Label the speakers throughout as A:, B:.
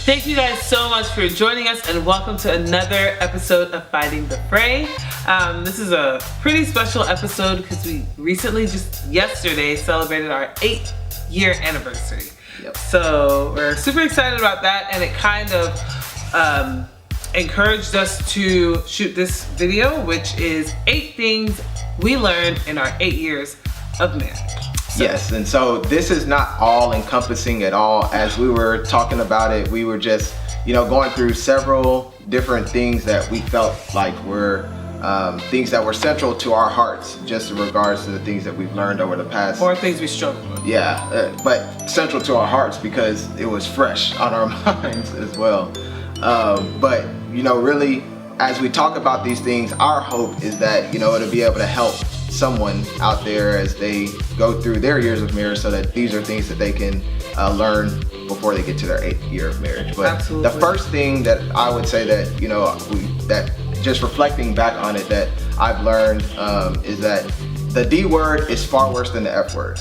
A: Thank you guys so much for joining us, and welcome to another episode of Fighting the Fray. This is a pretty special episode because we recently, just yesterday, celebrated our 8-year anniversary.
B: Yep.
A: So we're super excited about that, and it kind of encouraged us to shoot this video, which is 8 things we learned in our 8 years of marriage.
B: Yes, and so this is not all encompassing at all. As we were talking about it, we were just, going through several different things that we felt like were things that were central to our hearts, just in regards to the things that we've learned over the past.
A: Or things we struggled with.
B: Yeah, but central to our hearts because it was fresh on our minds as well. But really, as we talk about these things, our hope is that, it'll be able to help someone out there as they go through their years of marriage, so that these are things that they can learn before they get to their 8th year of marriage. But
A: Absolutely.
B: The first thing that I would say that, that just reflecting back on it, that I've learned is that the D word is far worse than the F word.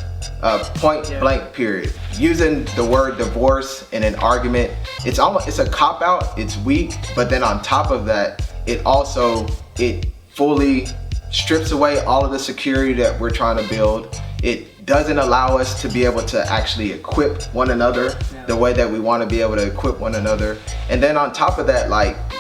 B: Point blank, period. Using the word divorce in an argument, it's a cop out, it's weak, but then on top of that, it fully strips away all of the security that we're trying to build. It doesn't allow us to be able to actually equip one another the way that we want to be able to equip one another. And then on top of that,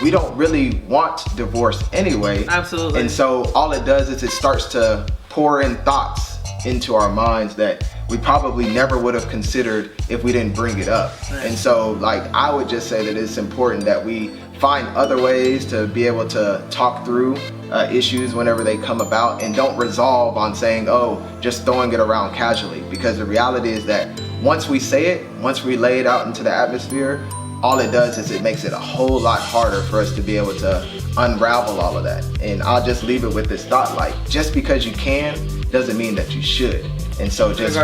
B: we don't really want divorce anyway.
A: Absolutely.
B: And so all it does is it starts to pour in thoughts into our minds that we probably never would have considered if we didn't bring it up.
A: Right.
B: And so I would just say that it's important that we find other ways to be able to talk through issues whenever they come about, and don't resolve on saying, just throwing it around casually, because the reality is that once we say it, once we lay it out into the atmosphere, all it does is it makes it a whole lot harder for us to be able to unravel all of that. And I'll just leave it with this thought, just because you can doesn't mean that you should. And so just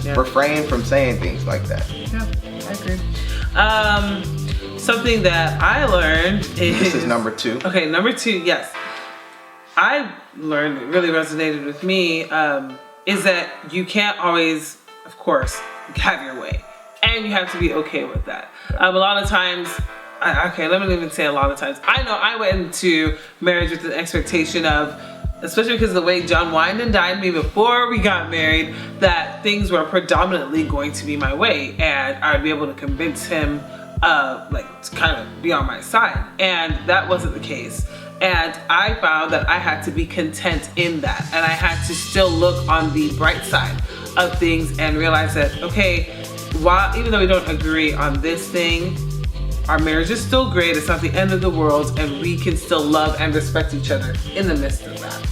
B: refrain from saying things like that.
A: Yeah, I agree. Something that I learned is...
B: This is number 2.
A: Okay, number 2, yes. I learned, it really resonated with me, is that you can't always, of course, have your way. And you have to be okay with that. A lot of times, let me even say a lot of times. I know I went into marriage with an expectation of, especially because of the way John wined and dined me before we got married, that things were predominantly going to be my way, and I'd be able to convince him to kind of be on my side. And that wasn't the case. And I found that I had to be content in that, and I had to still look on the bright side of things and realize that, okay, even though we don't agree on this thing, our marriage is still great. It's not the end of the world, and we can still love and respect each other in the midst of that.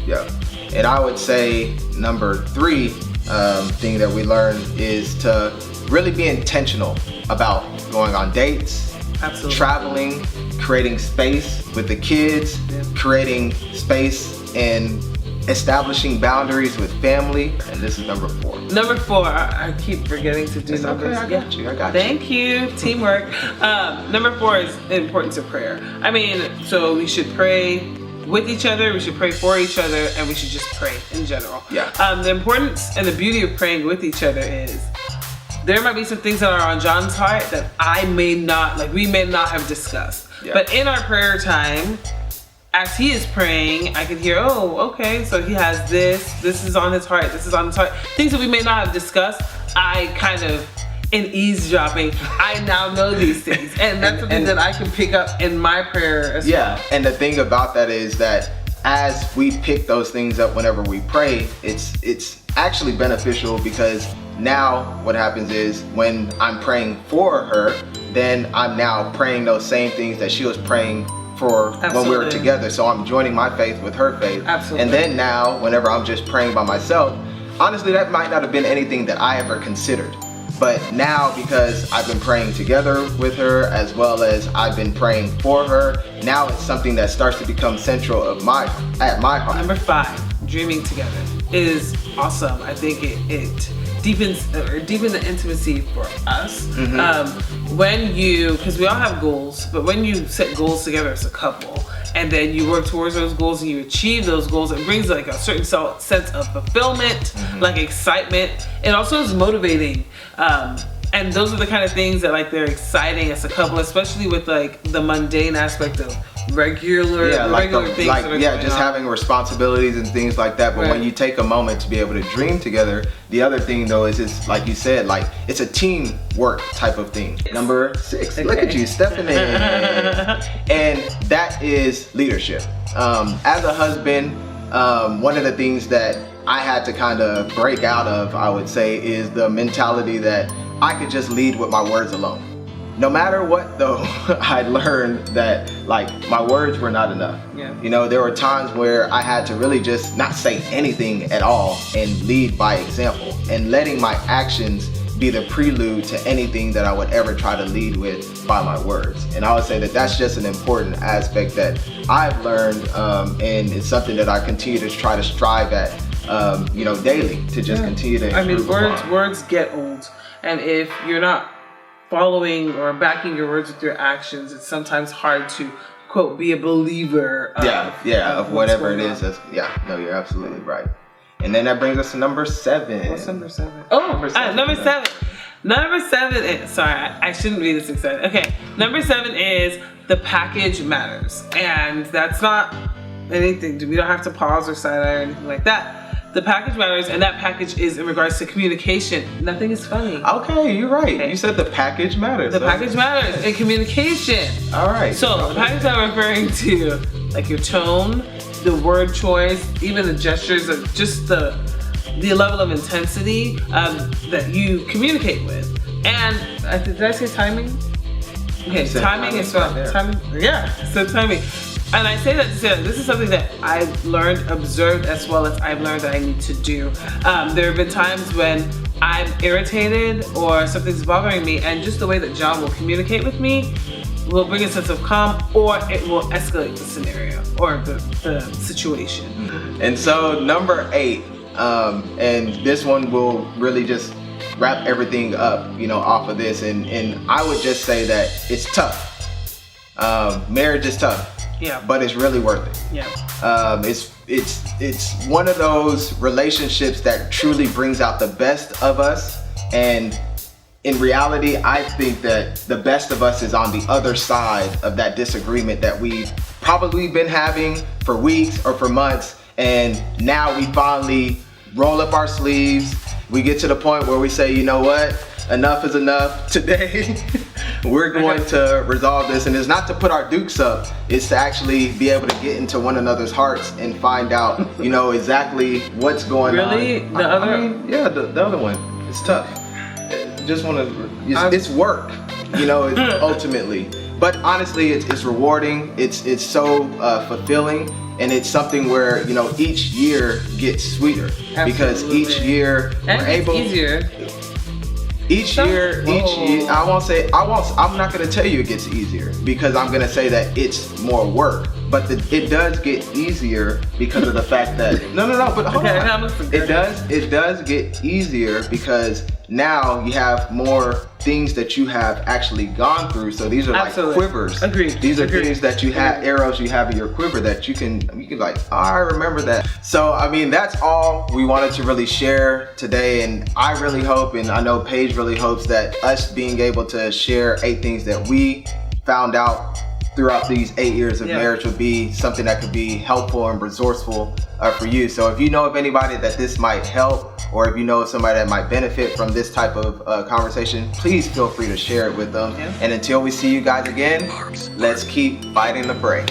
B: Yep. And I would say number 3 thing that we learned is to really be intentional about going on dates,
A: Absolutely.
B: traveling, creating space with the kids, creating space and establishing boundaries with family. And this is number 4.
A: Number 4, I keep forgetting to do numbers.
B: Okay, I got you.
A: Thank you, teamwork. Number 4 is the importance of prayer. So we should pray with each other, we should pray for each other, and we should just pray in general.
B: Yeah.
A: The importance and the beauty of praying with each other is, there might be some things that are on John's heart that we may not have discussed. Yeah. But in our prayer time, as he is praying, I can hear, okay, so he has this is on his heart, this is on his heart. Things that we may not have discussed, I kind of, in eavesdropping, I now know these things. And that's something that I can pick up in my prayer as well.
B: Yeah, and the thing about that is that as we pick those things up whenever we pray, it's actually beneficial, because now what happens is when I'm praying for her, then I'm now praying those same things that she was praying for when we were together. So I'm joining my faith with her faith.
A: Absolutely.
B: And then now, whenever I'm just praying by myself, honestly, that might not have been anything that I ever considered. But now, because I've been praying together with her, as well as I've been praying for her, now it's something that starts to become central at my heart.
A: Number 5, dreaming together is awesome. I think it deepens the intimacy for us.
B: Mm-hmm.
A: Because we all have goals, but when you set goals together as a couple, and then you work towards those goals and you achieve those goals, it brings a certain sense of fulfillment, excitement. It also is motivating. And And those are the kind of things that like they're exciting as a couple, especially with like the mundane aspect of regular things that are
B: just
A: on.
B: having responsibilities and things like that. But when you take a moment to be able to dream together, the other thing though is it's like you said, like it's a teamwork type of thing. Number 6, look at you stepping in. And that is leadership. As a husband, one of the things that I had to kind of break out of, I would say, is the mentality that I could just lead with my words alone. No matter what though, I learned that like my words were not enough.
A: Yeah.
B: You know, there were times where I had to really just not say anything at all and lead by example, and letting my actions be the prelude to anything that I would ever try to lead with by my words. And I would say that that's just an important aspect that I've learned, and it's something that I continue to try to strive at, you know, daily, to just continue to improve
A: words get old, and if you're not following or backing your words with your actions, it's sometimes hard to quote be a believer
B: of whatever it is. You're absolutely right. And then that brings us to number 7.
A: What's number 7? Oh, number 7. Number 7 is, sorry, I shouldn't be this excited. Okay, number 7 is the package matters. And that's not anything, we don't have to pause or side eye or anything like that. The package matters, and that package is in regards to communication. Nothing is funny.
B: Okay, you're right. Okay. You said the package matters.
A: The package matters in communication.
B: All right.
A: So the package I'm referring to, like your tone, the word choice, even the gestures, just the level of intensity that you communicate with. And did I say timing? Okay, timing is timing. Yeah, so timing. And I say that to say that this is something that I've learned, observed, as well as I've learned that I need to do. There have been times when I'm irritated or something's bothering me, and just the way that John will communicate with me will bring a sense of calm, or it will escalate the scenario or the situation.
B: And so number 8, and this one will really just wrap everything up, you know, off of this. And I would just say that it's tough. Marriage is tough.
A: Yeah.
B: But it's really worth it.
A: Yeah.
B: It's one of those relationships that truly brings out the best of us. And in reality, I think that the best of us is on the other side of that disagreement that we've probably been having for weeks or for months. And now we finally roll up our sleeves. We get to the point where we say, you know what? Enough is enough. Today, we're going to resolve this. And it's not to put our dukes up. It's to actually be able to get into one another's hearts and find out, you know, exactly what's going on.
A: Really? The
B: other one. It's tough. Just want to, it's work, you know, ultimately. But honestly, it's rewarding. It's so fulfilling. And it's something where, you know, each year gets sweeter. Absolutely. Because each year
A: we're able. Easier.
B: Each year, I'm not gonna tell you it gets easier, because I'm gonna say that it's more work. But it does get easier because of the fact that, but hold on. It does get easier because now you have more things that you have actually gone through. So these are like quivers.
A: Agreed.
B: These are things that you have, arrows you have in your quiver that you can like, oh, I remember that. So, I mean, that's all we wanted to really share today. And I really hope, and I know Paige really hopes, that us being able to share 8 things that we found out throughout these 8 years of marriage would be something that could be helpful and resourceful for you. So if you know of anybody that this might help, or if you know of somebody that might benefit from this type of conversation, please feel free to share it with them. And until we see you guys again, let's keep fighting the fray.